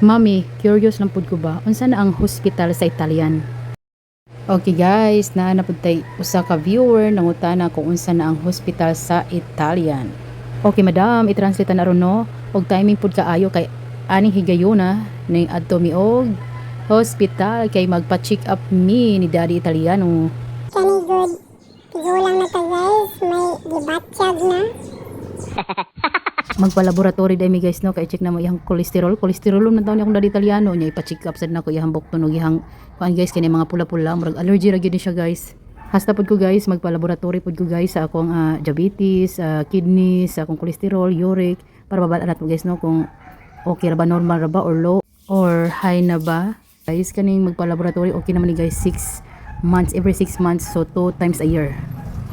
Mami, curious lang pud ko ba, unsa na ang hospital sa Italian? Okay guys, naana pud tay usa ka viewer nangutana kung unsa na ang hospital sa Italian. Okay madam, i-translate na ron no. Og timing pud kaayo kay aning higayuna ning adto mi og hospital kay magpa-check up mi ni Daddy Italiano. Kani good. Tigulang na ta guys. May gibatsyag na. Magpa-laboratory dai mi guys no kay check na mo iyang cholesterol na daw ni akong Daddy Italiano nya ipa-check up sad na ko iyang bukton ug iyang kuan guys kani mga pula-pula murag allergy ra gyud ni siya guys. Hasta pod ko guys magpa-laboratory pod ko guys sa akong diabetes, kidneys, sa akong cholesterol, uric para babala nato guys no kung okay ra ba, normal ra ba or low or high na ba. Guys kaning magpa-laboratory okay naman ni guys 6 months, every 6 months, so 2 times a year.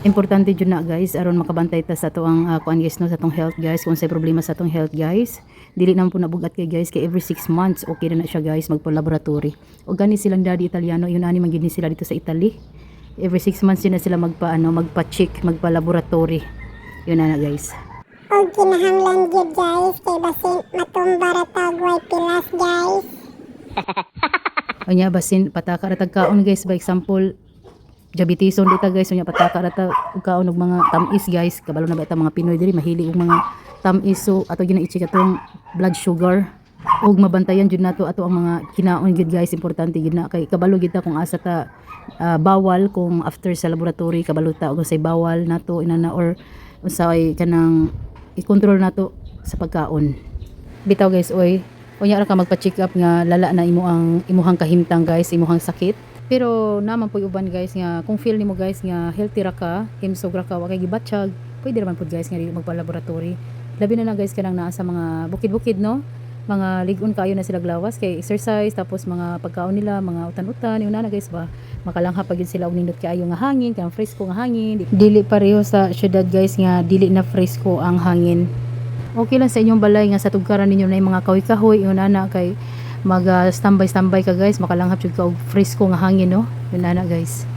Importante jud na guys aron makabantay ta sa tuang kuan guys no sa tong health guys kung say problema sa tong health guys dili naman po nabugat kay guys kay every 6 months okay na siya guys magpa-laboratory o gani silang Daddy Italiano yun ani man gid ni sila dito sa Italy every 6 months din na sila magpa-check magpa-laboratory yun na guys. Og kinahanglan gyud guys kay basin matumba ra tag way pilas guys. Unya basin pataka ra tag kaon guys, by example diabetison dita guys, unya pataka ra ta og kaon og mga tamis guys, kabalo na ba ta mga Pinoy diri mahilig og mga tamis, so ato gyud na i-check atong blood sugar og mabantayan jud nato ato ang mga kinaon gyud guys, importante gyud na kay kabalo gyud ta kung asa ta bawal, kung after sa laboratory kabalo ta og say bawal nato inana or unsay kanang i-control nato sa pagkaon. Bitaw guys, oy unya ra ka magpa-check up nga lala na imuhang kahimtang guys, imuhang sakit. Pero naman po uban guys nga kung feel nimo guys nga healthy ra ka, himsog ra ka, wa kay gibatsyag, pwede raman pud guys nga dili magpa-laboratory. Labi na guys kanang naa sa mga bukid-bukid no. Mga ligon kayo na sila glawas kay exercise, tapos mga pagkaon nila, mga utan-utan, yun na guys ba. Makalangha pa gyud sila og nindot kaayo nga hangin, kanang fresco nga hangin. Dili pareho sa syudad guys nga dili na fresco ang hangin. Okay lang sa inyong balay nga sa tugkaran ninyo na mga kahoy-kahoy, yun na kay mag standby ka guys, makalanghap jud ka og fresco nga hangin no. Yun na guys.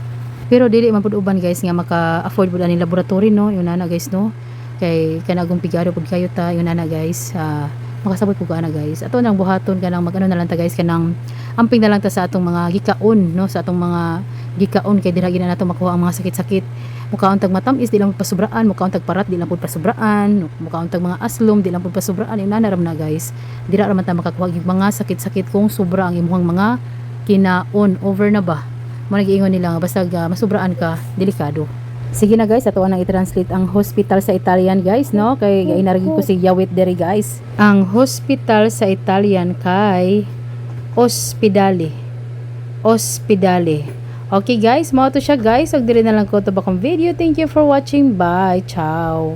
Pero dili man pud uban guys nga maka-afford pud ani laboratory no. Yun na guys no. Kay kanagong pigado pud kayo ta, yun na guys. Makasabot pud ana guys. Ato nang buhaton kanang magano na lang ta guys kanang amping na lang ta sa atong mga gikaon no, sa atong mga gikaon kay dira gina nato makuha ang mga sakit-sakit. Mukaon tag matamis di lang pasubraan, mukaon tag parat di lang pud pasubraan, mukaon tag mga aslom di lang pud pasubraan, yun na ram na guys. Dira ra man ta makakuha og mga sakit-sakit kung sobra ang imong mga kinaon, over na ba. Mo nagiingon nila nga basta masubraan ka, delikado. Sige na guys, ato nang i-translate ang hospital sa Italian guys no, kay inargi ko si Yawit dere guys. Ang hospital sa Italian kay ospedale. Okay guys, mao to siya guys. Og dili na lang ko to bakong video. Thank you for watching. Bye. Ciao.